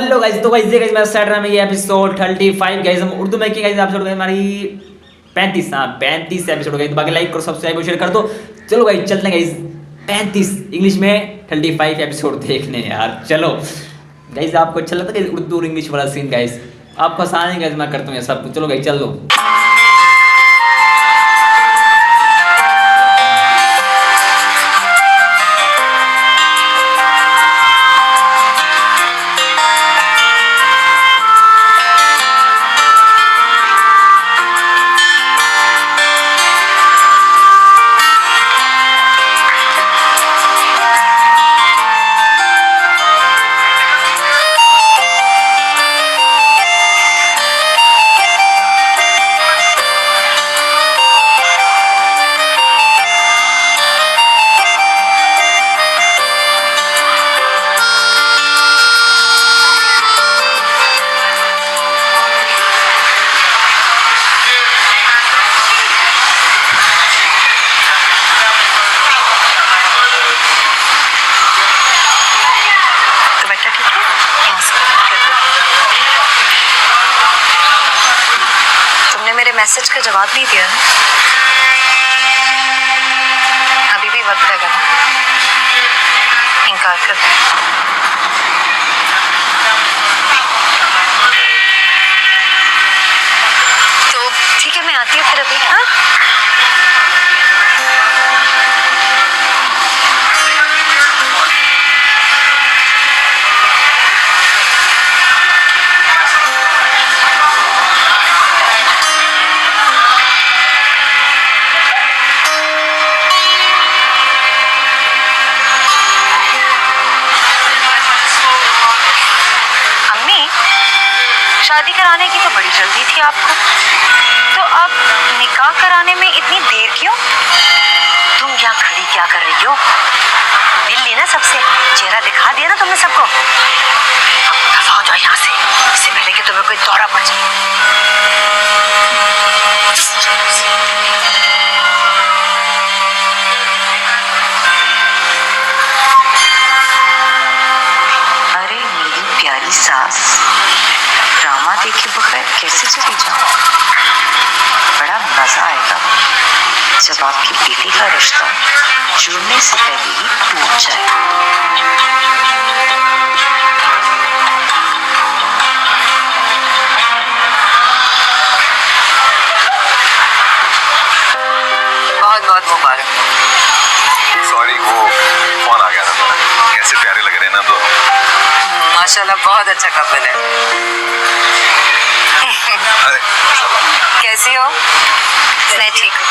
Hello guys, तो guys ये guys मेरा सेट रहा है ये एपिसोड 35 गाइस। हम उर्दू में की गाइस एपिसोड में हमारी 35 35 एपिसोड गाइस। बाकी लाइक करो, सब्सक्राइब और शेयर कर दो। चलो गाइस चलते हैं गाइस 35 इंग्लिश में 35 एपिसोड देखने यार। चलो गाइस, आपको अच्छा लगता है उर्दू और इंग्लिश वाला सीन गाइस? आपको आसान है गाइस, मैं करता हूँ ये सब कुछ। चलो गाइस चलो। मैसेज का जवाब नहीं दिया ना? अभी भी वक्त है ना, इनकार कर। तो ठीक है, मैं आती हूँ फिर अभी। हाँ शादी कराने की तो बड़ी जल्दी थी आपको, तो अब निकाह कराने में इतनी देर क्यों? तुम यहाँ खड़ी क्या कर रही हो? मिल ली ना सबसे, चेहरा दिखा दिया ना तुमने सबको। दफा हो जाओ यहाँ से, इससे पहले कि तुम्हें कोई दौरा पड़ जाए। अरे मेरी प्यारी सास, ड्रामा देखे बगैर कैसे चली जाऊं? बड़ा मजा आएगा जब आपकी बेटी का रिश्ता जुड़ने से पहले ही टूट जाए। बहुत बहुत मुबारक। सॉरी, वो फोन आ गया था मेरा। कैसे प्यारे लग रहे हैं ना तो। माशाल्लाह बहुत अच्छा कपल है। कैसी हो? मैं ठीक हूँ।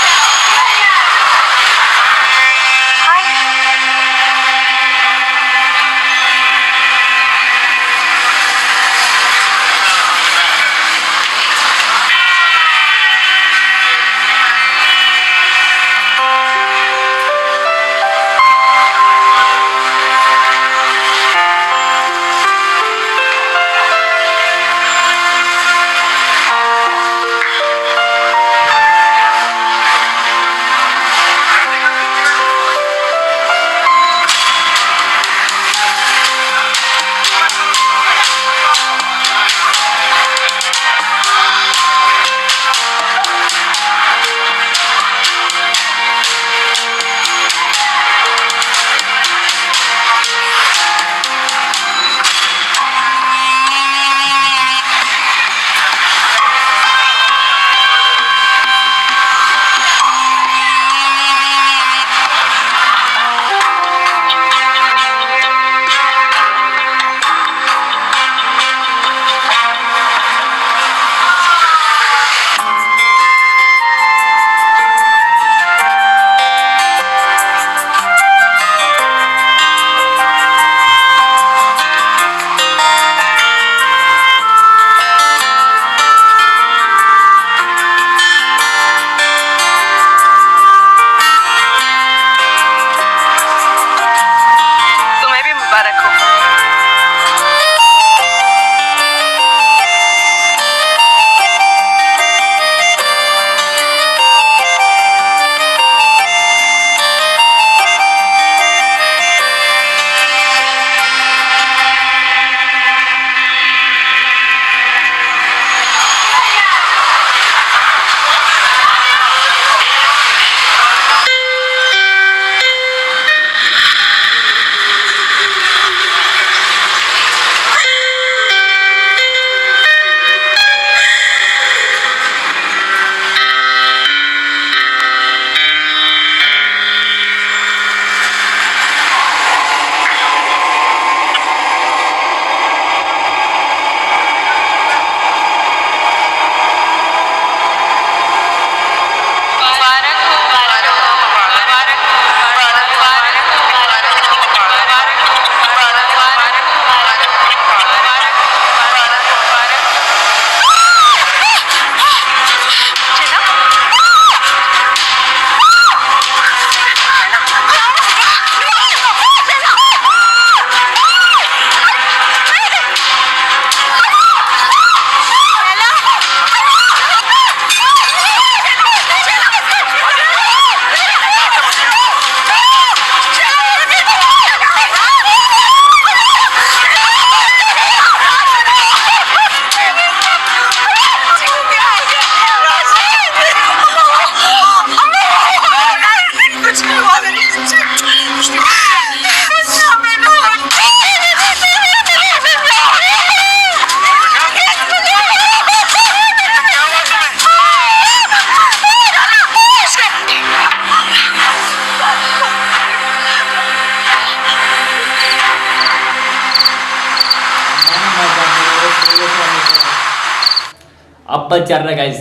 अपन चल रहा है गाइस।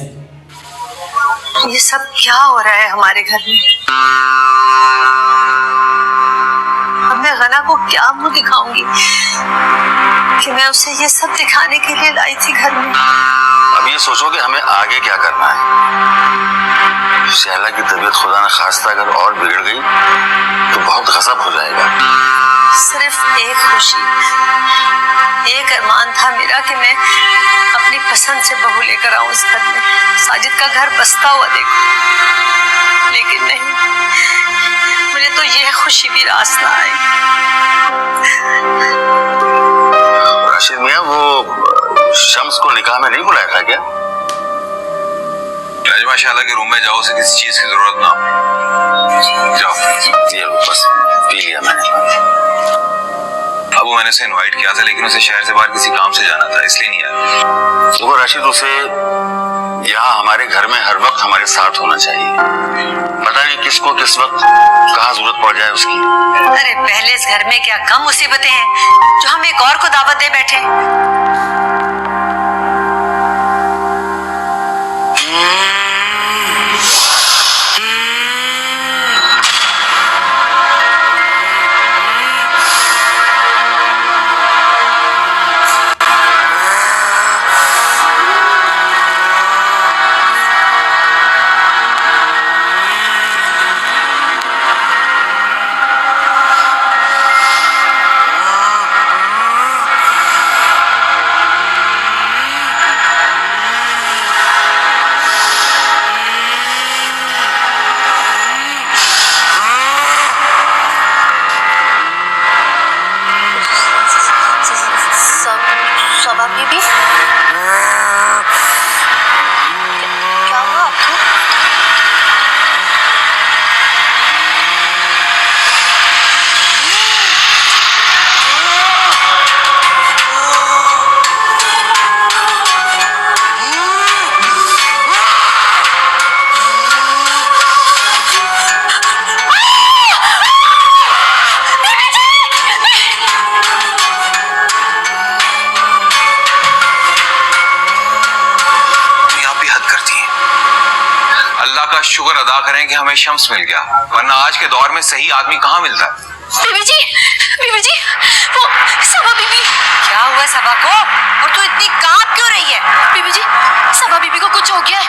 ये सब क्या हो रहा है हमारे घर में? अब मैं गना को क्या मुंह दिखाऊंगी कि मैं उसे ये सब दिखाने के लिए लाई थी घर में। अब ये सोचो कि हमें आगे क्या करना है। शहला की तबीयत खुदा न खास्ता अगर और बिगड़ गई तो बहुत गजब हो जाएगा। सिर्फ एक खुशी, एक अरमान था मेरा कि मैं अपनी पसंद से बहू लेकर आऊं इस घर में, साजिद का घर बसता हुआ देखूं। लेकिन नहीं, मुझे तो यह खुशी भी रास ना आई। राशिद मियां, वो शम्स को निकाह में नहीं बुलाया था क्या? नजमा शाला के रूम में जाओ, उसे किसी चीज की जरूरत ना हो। जाओ। ये बस पी लिया मैंने। अबू, मैंने उसे इनवाइट किया था लेकिन उसे शहर से बाहर किसी काम से जाना था, इसलिए नहीं आया। देखो राशिद, उसे यहाँ हमारे घर में हर वक्त हमारे साथ होना चाहिए। पता नहीं किसको किस वक्त कहाँ जरूरत पड़ जाए उसकी। अरे पहले इस घर में क्या कम मुसीबतें हैं जो हम एक और को दावत दे बैठे। शुक्र अदा करें कि हमें शम्स मिल गया, वरना आज के दौर में सही आदमी कहाँ मिलता है। बीबी जी, वो सबा बीबी। क्या हुआ सबा को? और तू इतनी कांप क्यों रही है? बीबी जी, सबा बीबी को कुछ हो गया है।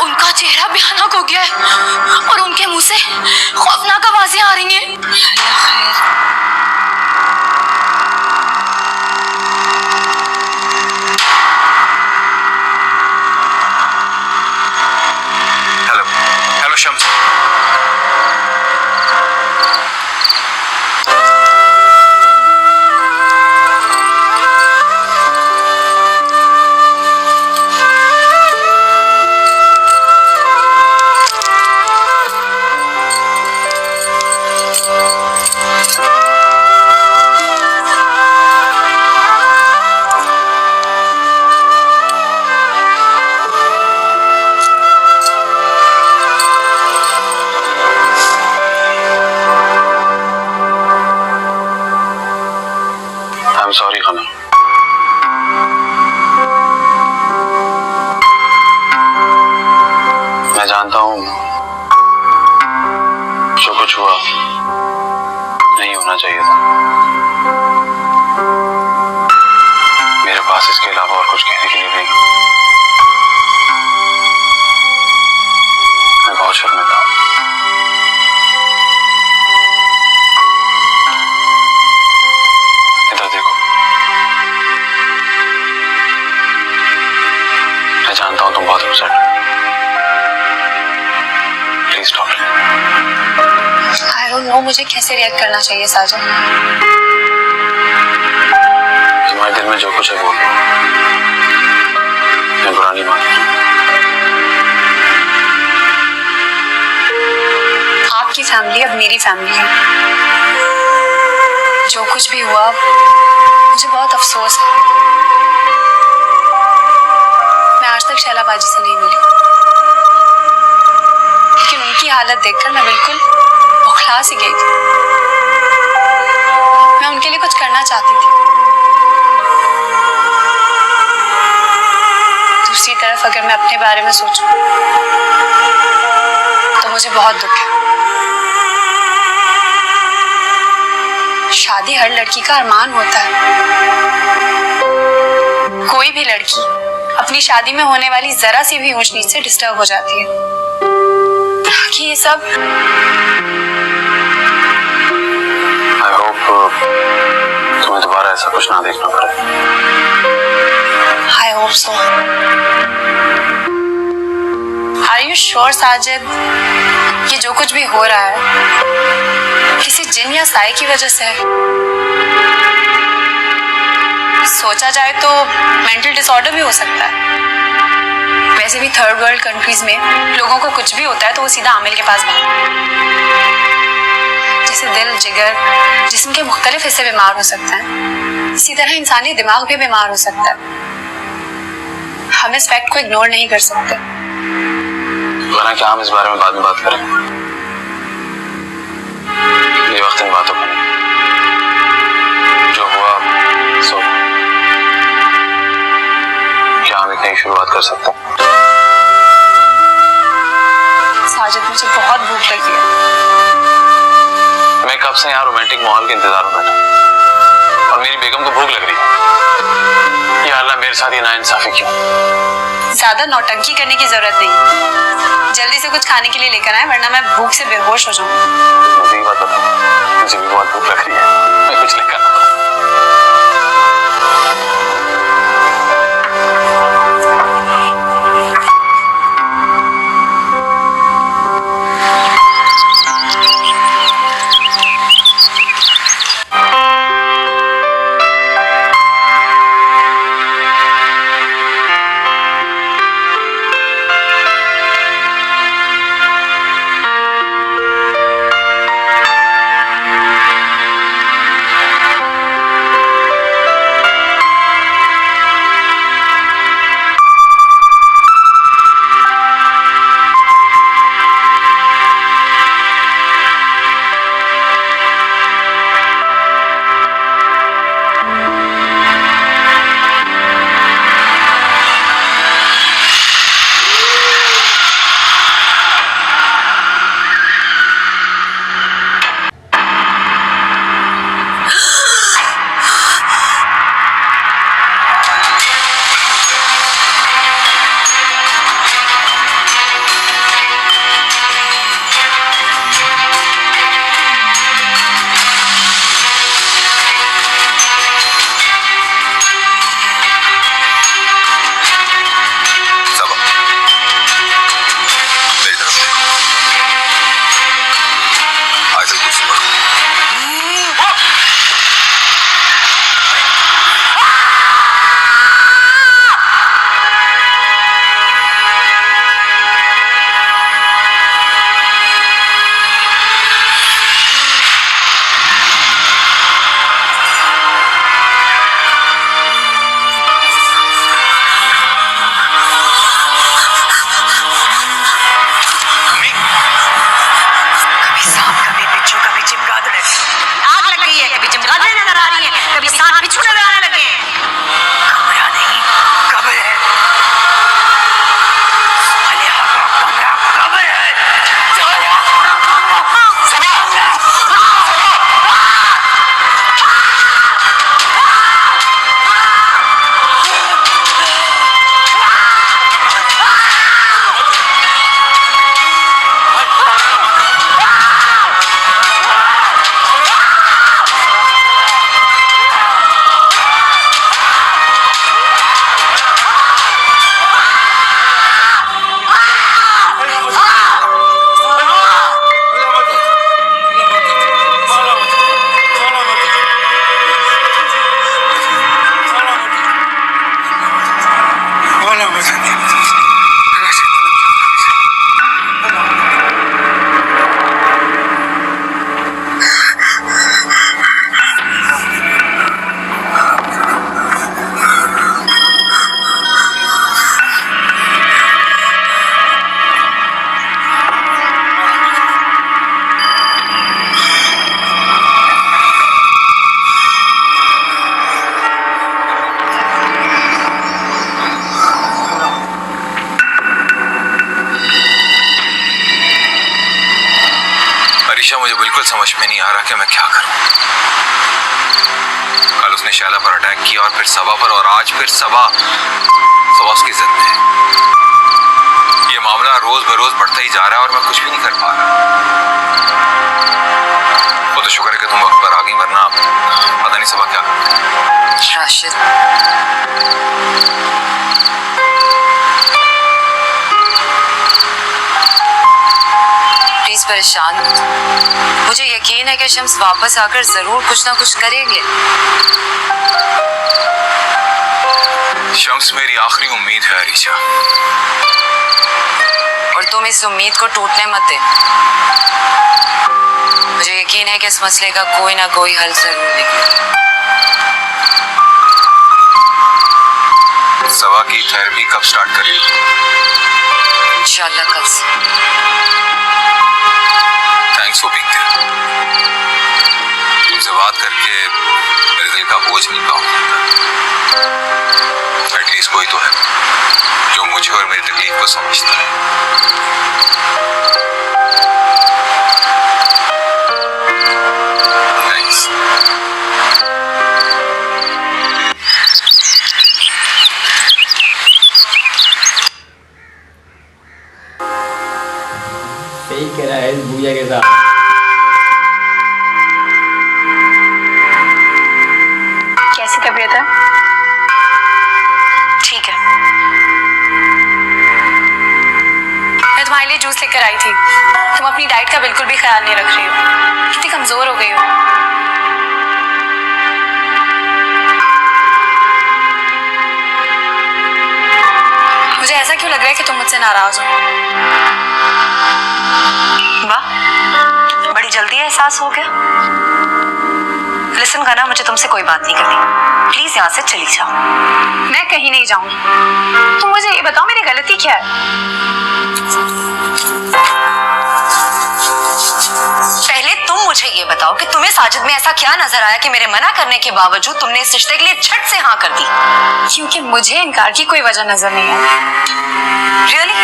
उनका चेहरा भयानक हो गया है और उनके मुंह से खौफनाक आवाजें आ रही हैं। अल्लाह खैर। हेलो शम्स। सॉरी खाना। मैं जानता हूँ जो कुछ हुआ नहीं होना चाहिए था। मेरे पास इसके अलावा और कुछ कहने के लिए नहीं। मैं बहुत शर्मिंदा हूँ। इधर देखो, मैं जानता हूँ तुम बहुत अपसेट हो। Please stop. I don't know मुझे कैसे रिएक्ट करना चाहिए साजन। तुम्हारे दिल में जो कुछ है बोल दो, मैं बुरा नहीं मानता। आपकी फैमिली अब मेरी फैमिली है। जो कुछ भी हुआ मुझे बहुत अफसोस है। मैं आज तक शैला बाजी से नहीं मिली, लेकिन उनकी हालत देखकर मैं बिल्कुल बौखला सी गई थी। मैं उनके लिए कुछ करना चाहती थी। दूसरी तरफ अगर मैं अपने बारे में सोचूं तो मुझे बहुत दुख है। शादी हर लड़की का अरमान होता है। कोई भी लड़की अपनी शादी में होने वाली जरा सी भी ऊंच नीच से डिस्टर्ब हो जाती है। कि ये सब आई होप तुम्हें दोबारा ऐसा कुछ ना देखना पड़े। I hope so. Are you sure Sajid, ये जो कुछ भी हो रहा है किसी जिन या साए की वजह से है? सोचा जाए तो मेंटल डिसऑर्डर भी हो सकता है। वैसे भी थर्ड वर्ल्ड कंट्रीज में लोगों को कुछ भी होता है तो वो सीधा आमिल के पास भागते हैं। जैसे दिल, जिगर, जिस्म के मुख्तलिफ हिस्से बीमार हो सकते हैं, इसी तरह इंसानी दिमाग भी बीमार हो सकता है। हम इस फैक्ट को इग्नोर नहीं कर सकते। वरना क्या हम इस बारे में बाद में बात करें? ये वक्त इन बातों का नहीं। जो हुआ सो क्या हम एक नई शुरुआत कर सकते हैं? साजिद, मुझे बहुत भूख लगी है। मैं कब से यहाँ रोमांटिक माहौल के इंतजार में बैठा और मेरी बेगम को भूख लग रही है। या अल्लाह, मेरे साथ ये नाइंसाफी क्यों? ज्यादा नौटंकी करने की जरूरत नहीं। जल्दी से कुछ खाने के लिए लेकर आए, वरना मैं भूख से बेहोश हो जाऊंगी। मुझे ये बात बताओ, मुझे भी बहुत भूख लग रही है। मैं कुछ लेकर आता हूं। ईशा, मुझे बिल्कुल समझ में नहीं आ रहा कि मैं क्या करूं। कल उसने शैला पर अटैक किया और फिर सबा पर, और आज फिर सबा उसकी जिद में है। ये मामला रोज बरोज बढ़ता ही जा रहा है और मैं कुछ भी नहीं कर पा रहा। वो तो शुक्र है कि तुम वक्त पर आ गई, वरना पता नहीं सबा क्या करती। राशिद, प्लीज परेशान मत। मुझे यकीन है कि शम्स वापस आकर जरूर कुछ ना कुछ करेंगे। शम्स मेरी आखिरी उम्मीद है अरीशा, और तुम इस उम्मीद को टूटने मत दे। मुझे यकीन है कि इस मसले का कोई ना कोई हल जरूर निकलेगा। सबा की थेरेपी कब स्टार्ट करेगी? इंशाल्लाह कल से। Thanks for being there. तुमसे बात करके मेरे दिल का बोझ नहीं कम होता। एटलीस्ट कोई तो है जो मुझे और मेरी तकलीफ को समझता है। थैंक्स। सही कह रहा है भूया के साथ। कैसी तबीयत है? ठीक है। मैं तुम्हारे लिए जूस लेकर आई थी। तुम अपनी डाइट का बिल्कुल भी ख्याल नहीं रख रही हो। कितनी कमजोर हो गई हो। मुझे ऐसा क्यों लग रहा है कि तुम मुझसे नाराज हो? वाह, बड़ी जल्दी एहसास हो गया। लिसन गाना, मुझे तुमसे कोई बात नहीं करनी। प्लीज यहाँ से चली जाओ। मैं कहीं नहीं जाऊंगी। तुम मुझे ये बताओ, मेरी गलती क्या है? पहले तुम मुझे ये बताओ कि तुम्हें साजिद में ऐसा क्या नजर आया कि मेरे मना करने के बावजूद तुमने इस रिश्ते के लिए झट से हाँ कर दी? क्योंकि मुझे इनकार की कोई वजह नजर नहीं आई। रियली?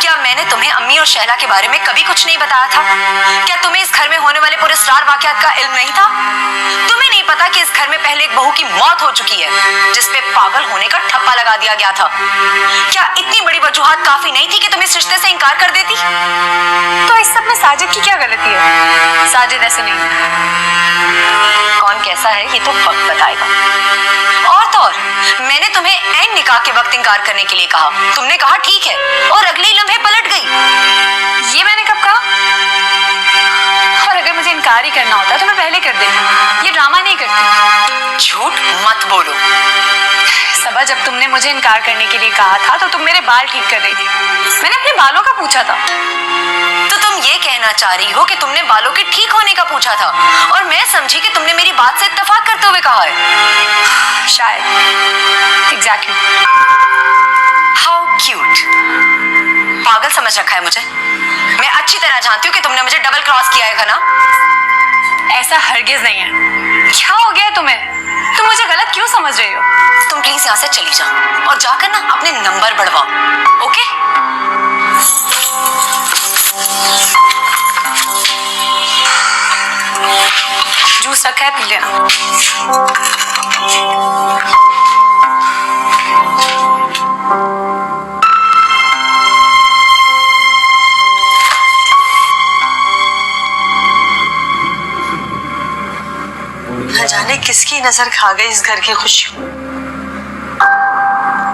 क्या मैंने तुम्हें अम्मी और शैला के बारे में कभी कुछ नहीं बताया था? क्या तुम्हें इस घर में होने वाले पूरे स्टार वाकयात का इल्म नहीं था? तुम्हें नहीं पता कि इस घर में पहले एक बहू की मौत हो चुकी है जिसपे पागल होने का ठप्पा लगा दिया गया था? क्या इतनी बड़ी वजूहात काफी नहीं थी कि तुम इस रिश्ते से इनकार कर देती? तो इस सब में साजिद की क्या गलती है? साजिद ऐसे नहीं। कौन कैसा है ये तो वक्त बताएगा। और तो और, मैंने तुम्हें ऐन निकाह के वक्त इनकार करने के लिए कहा। तुमने कहा ठीक है, और अगले ही लम्हे पलट गई। ये मैंने कब कहा? और अगर मुझे इनकार ही करना होता तो मैं पहले कर देती। ये ड्रामा नहीं करती। झूठ मत बोलो। सबा, जब तुमने मुझे इनकार करने के लिए कहा था तो तुम मेरे बाल ठीक कर रही थी। मैंने अपने बालों का पूछा था। तो तुम ये कहना चाह रही हो कि तुमने बालों के ठीक होने का पूछा था और मैं समझी कि तुमने मेरी बात से इत्तेफाक करते हुए कहा है। शायद। एग्जैक्टली। How cute. पागल समझ रखा है मुझे। मैं अच्छी तरह जानती हूँ कि तुमने मुझे डबल क्रॉस किया है ना। ऐसा हरगिज नहीं है। क्या हो गया तुम्हें? तुम मुझे गलत क्यों समझ रही हो? तुम प्लीज यहाँ से चली जाओ और जाकर ना अपने नंबर बढ़वाओ। ओके? जूस रखा है, पी लेना। न जाने किसकी नजर खा गई इस घर की खुशी।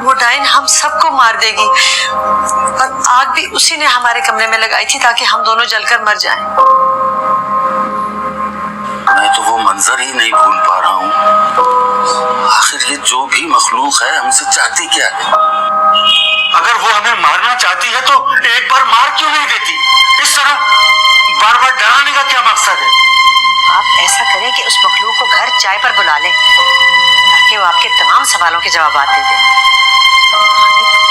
वो डाइन हम सबको मार देगी, और आग भी उसी ने हमारे कमरे में लगाई थी ताकि हम दोनों जलकर मर जाएं। मैं तो वो मंजर ही नहीं भूल पा रहा हूँ। आखिर ये जो भी मखलूक है हमसे चाहती क्या है? अगर वो हमें मारना चाहती है तो एक बार मार क्यों नहीं देती? इस तरह बार बार डराने का क्या मकसद है? आप ऐसा करें कि उस मखलूक को घर चाय पर बुला लें ताकि वो आपके तमाम सवालों के जवाब दे दे।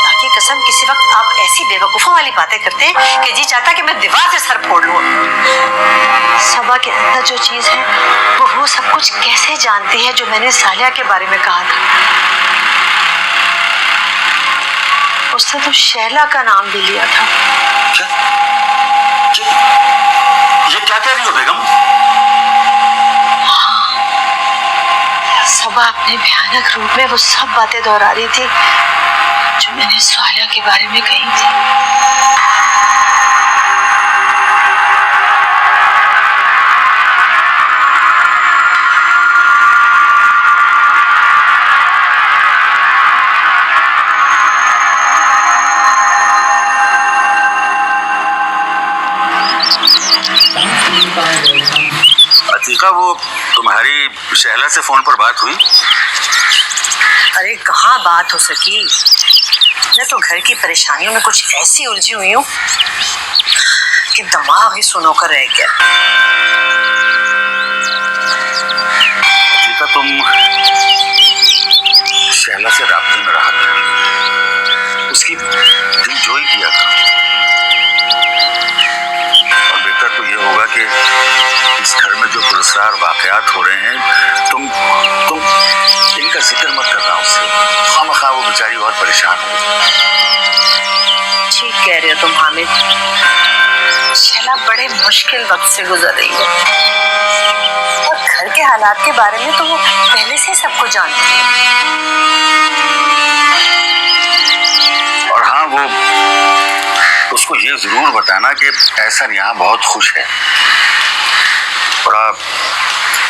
ताकि कसम किसी वक्त आप ऐसी बेवकूफों वाली बातें करते हैं कि जी चाहता कि मैं दीवार से सर फोड़ लूं। सबा के अंदर जो चीज है वो सब कुछ कैसे जानती है जो मैंने सालिया के बारे में कहा था। उसने तो शैला का नाम भी लिया था। क्या ये क्या कह रही हो बेगम? सबा अपने भयानक रूप में वो सब बातें दोहरा रही थी जो मैंने स्वालिया के बारे में कही थी। अतीका, वो तुम्हारी शहला से फोन पर बात हुई? अरे कहाँ बात हो सकी, मैं तो घर की परेशानियों में कुछ ऐसी उलझी हुई हूँ कि दिमाग ही सुनो कर रह गया। अतीका, तुम शहला से राब्ते में रहा करो, उसकी दिलजोई किया करो, और बेहतर तो ये होगा कि इस घर में जो पुरस्कार वाकयात हो रहे हैं, तुम इनका जिक्र मत करना उससे। खामखा वो बेचारी बहुत परेशान हो। ठीक कह रहे हो तुम हामिद, शैला बड़े मुश्किल वक्त से गुजर रही है और घर के हालात के बारे में तो वो पहले से सब कुछ जानती है। और हाँ, वो उसको ये जरूर बताना कि एहसन यहाँ बहुत खुश है। बड़ा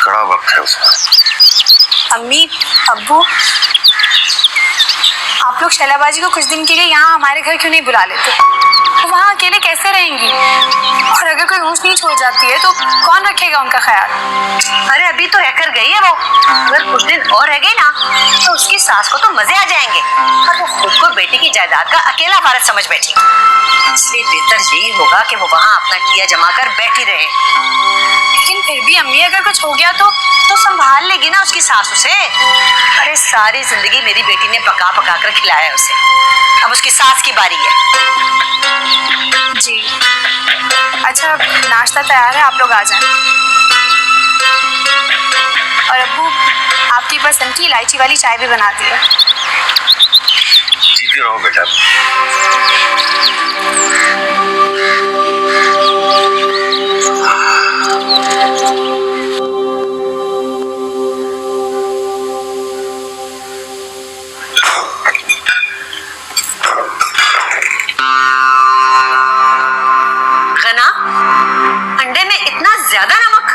कड़ा वक्त है उसका। अम्मी, अब्बू, आप लोग शैलाबाजी को कुछ दिन के लिए यहाँ हमारे घर क्यों नहीं बुला लेते? तो वहाँ अकेले कैसे रहेंगी? और अगर कोई ऊंच नीच हो जाती है तो कौन रखेगा उनका ख्याल? अरे अभी तो रहकर गई है वो, अगर कुछ दिन और रह गई ना तो उसकी सास को तो मजे आ जाएंगे और वो खुद को बेटी की जायदाद का अकेला वारिस समझ बैठी। इसलिए बेहतर यही होगा कि वो वहाँ अपना किया जमा कर बैठी रहे। लेकिन फिर भी अम्मी, अगर कुछ हो गया तो संभाल लेगी ना उसकी सास उसे। अरे सारी जिंदगी मेरी बेटी ने पका पका कर खिलाया है उसे, अब उसकी सास की बारी है। जी अच्छा, नाश्ता तैयार है, आप लोग आ जाएं। और अब्बू, आपकी पसंद की इलायची वाली चाय भी बना दी है। जीते रहो बेटा। गना, अंडे में इतना ज्यादा नमक?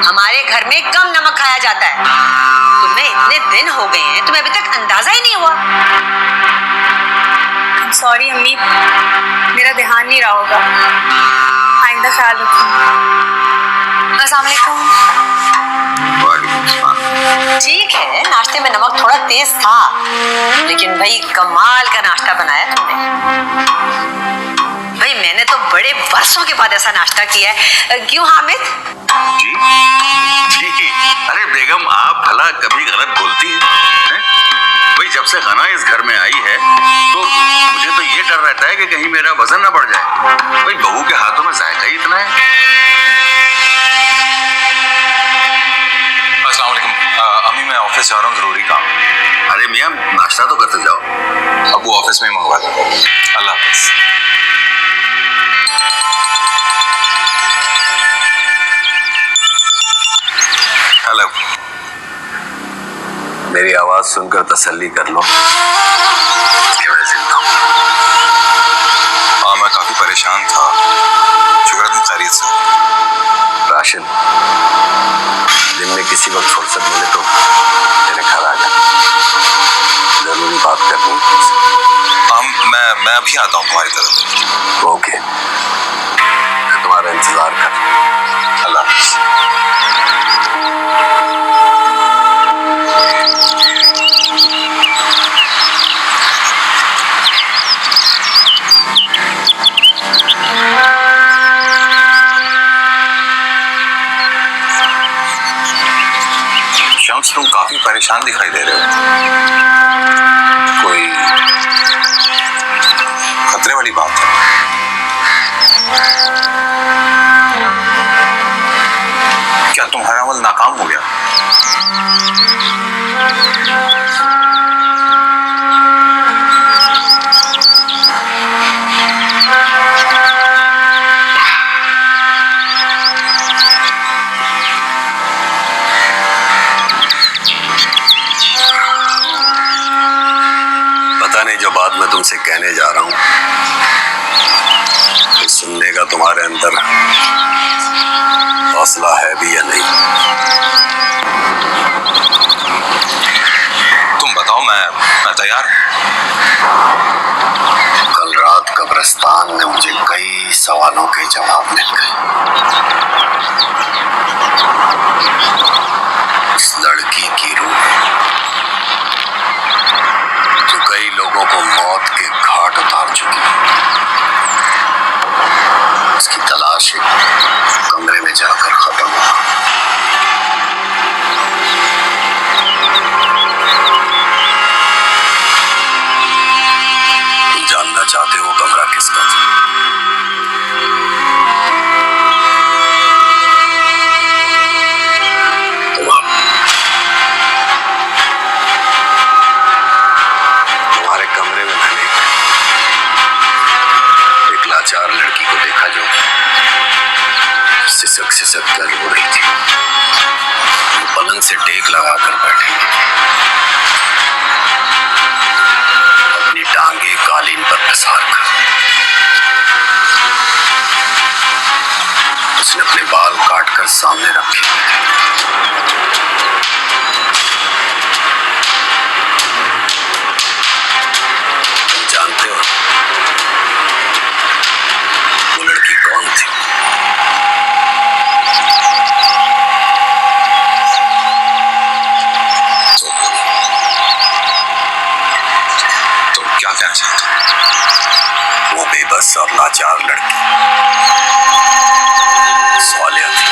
हमारे घर में कम नमक खाया जाता है। तुम्हें इतने दिन हो गए हैं, तुम्हें अभी तक अंदाजा ही नहीं हुआ। सॉरी अम्मी, मेरा ध्यान नहीं रहा होगा, आइंदा ख्याल रखूंगी। अस्सलाम वालेकुम। ठीक है, नाश्ते में नमक थोड़ा तेज था, लेकिन भाई कमाल का नाश्ता बनाया तुमने। भाई मैंने तो बड़े वर्षों के बाद ऐसा नाश्ता किया है। क्यों हामिद? जी जी, अरे बेगम, आप भला कभी गलत बोलती हैं? भाई जब से गना इस घर में आई है तो मुझे तो ये डर रहता है कि कहीं मेरा वजन ना बढ़ जाए। भाई बहू के हाथों में जायका ही इतना है। अस्सलाम वालेकुम। अम्मी, मैं ऑफिस जा रहा हूँ, जरूरी काम। अरे मियाँ, नाश्ता तो करते जाओ। अबू ऑफिस में ही मंगवा दो। अल्लाह हाफिज। हेलो। मेरी आवाज सुनकर तसल्ली कर लो कि मैं जिंदा हूँ। हाँ, मैं काफी परेशान था। शुक्र तुम खैरियत से। राशिद, दिन में किसी वक्त फुर्सत मिले तो मेरे घर आ जा, जरूरी बात करनी है तुमसे। हाँ, मैं अभी आता हूँ तुम्हारी तरफ। ओके, मैं तुम्हारा इंतजार कर। अल्लाह हाफिज। शम्स, तुम काफी परेशान दिखाई दे रहे हो। कोई खतरे वाली बात है? क्या तुम्हारा अमल नाकाम हो गया? बात मैं तुमसे कहने जा रहा हूं, तो सुनने का तुम्हारे अंदर हौसला है भी या नहीं? तुम बताओ, मैं तैयार हूं। कल रात कब्रिस्तान में मुझे कई सवालों के जवाब मिल गए। उस लड़की की रूह जो कई लोगों को मौत के घाट उतार चुकी है, उसकी तलाश एक कमरे में जाकर खत्म हुआ। तुम जानना चाहते हो कमरा किसका था? तुम्हारे कमरे में मैंने एक लाचार लड़की को देखा जो सिसक सिसक कर रो रही थी। वो पलंग से टेक लगाकर बैठी, अपनी टांगे कालीन पर पसार कर। उसने अपने बाल काटकर सामने रखे हुए थे। तुम जानते हो वो लड़की कौन थी? तुम क्या कहना चाहते हो? वो बेबस और लाचार लड़की स्वालिया थी।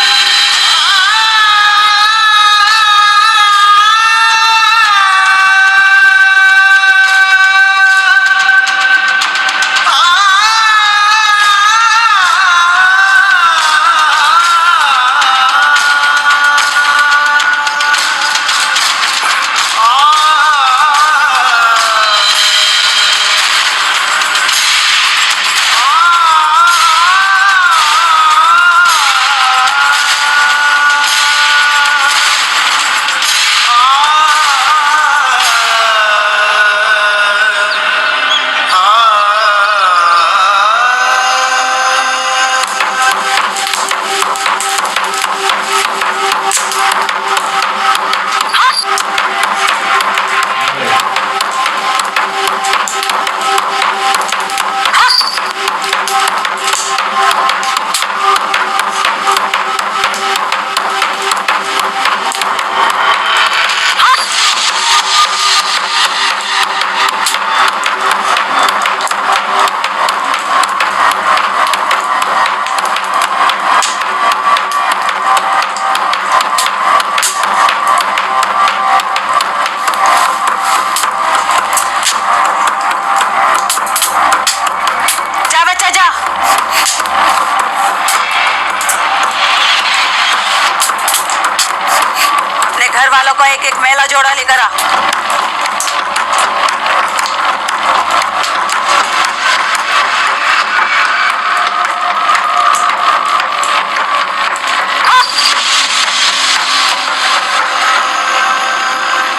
घर वालों को एक एक मेला जोड़ा लेकर आ।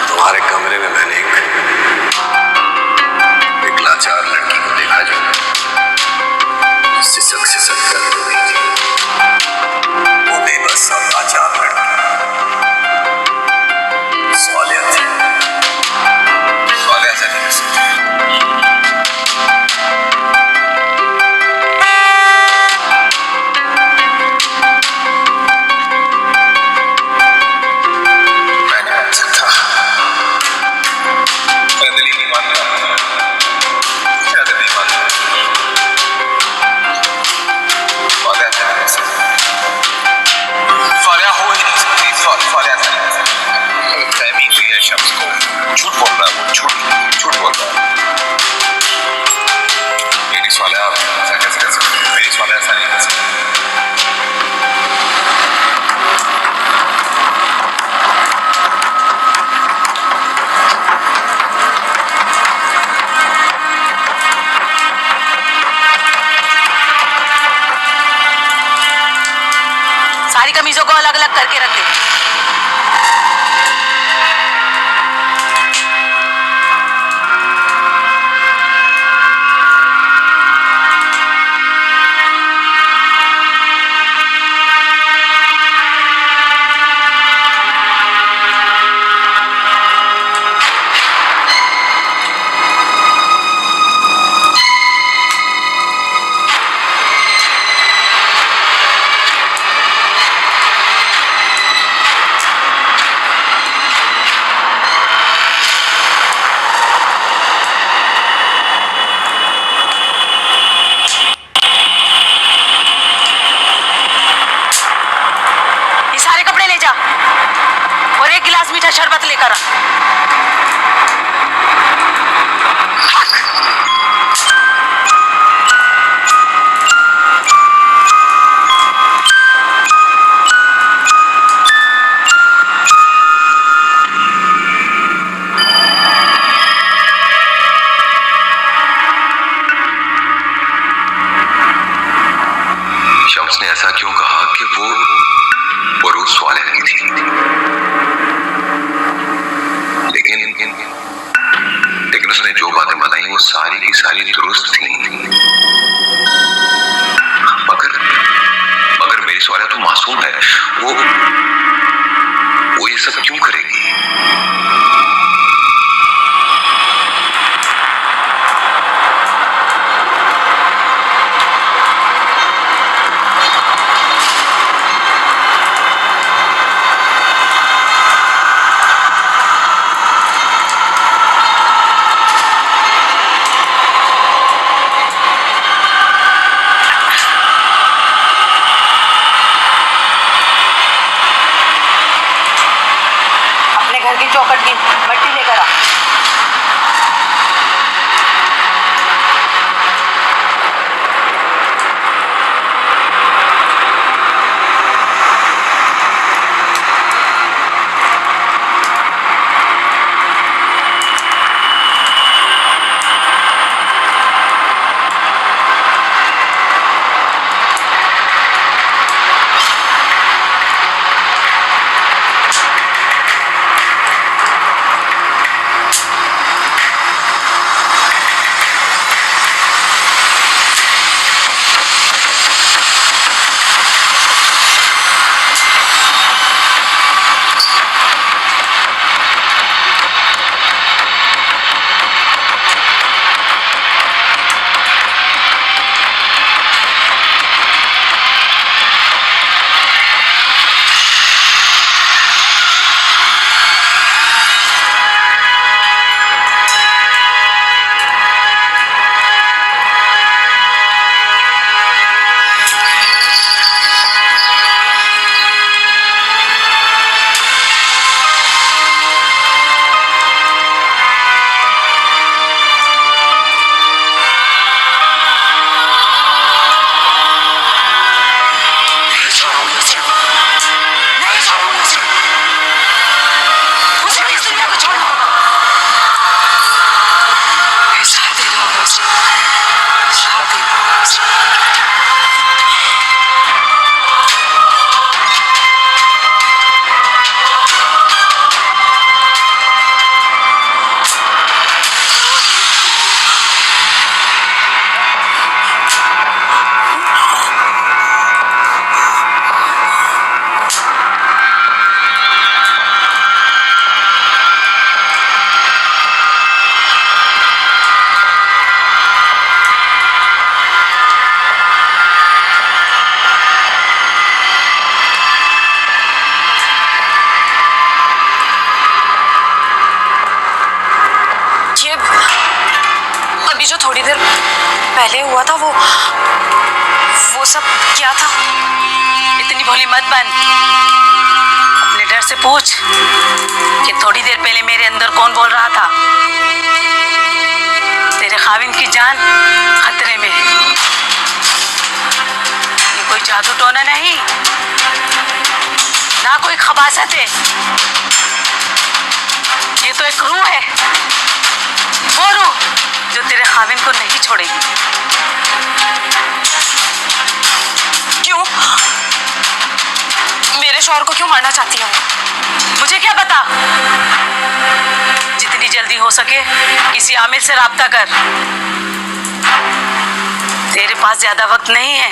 तुम्हारे कमरे में मैंने एक लाचार लड़की को देखा जो सिसक सिसक कर रो रही थी। वो बेबस और लाचार लड़की स्वालिया थी। स्वालिया से नहीं सकती। मैं नहीं मान सकता। मेरा दिल ही नहीं मानता। मेरा दिल नहीं मानता। स्वालिया से नहीं सकती। स्वालिया हो ही नहीं सकती। स्वालिया से नहीं सकती। फहमी हुई है शख्स को। झूठ बोल रहा है वो। झूठ बोल रहा है। मेरी स्वालिया ऐसा कैसे कर सकती है? मेरी स्वालिया ऐसा नहीं कर सकती। सारी कमीजों को अलग अलग करके रख दे। सारी की सारी दुरुस्त थी। मगर मेरी सवाल तो मासूम है, वो ये सब क्यों करेगी? घर की चौखट की मट्टी लेकर आ। थोड़ी देर पहले हुआ था वो सब क्या था? इतनी भोली मत बन। अपने डर से पूछ कि थोड़ी देर पहले मेरे अंदर कौन बोल रहा था। तेरे खाविंद की जान खतरे में है। ये कोई जादू टोना नहीं, ना कोई खबासत है। ये तो एक रूह है, वो रूह जो तेरे खाविंद को नहीं छोड़ेगी। क्यों? मेरे शौहर को क्यों मारना चाहती हो? मुझे क्या पता। जितनी जल्दी हो सके किसी आमिल से राब्ता कर। तेरे पास ज्यादा वक्त नहीं है।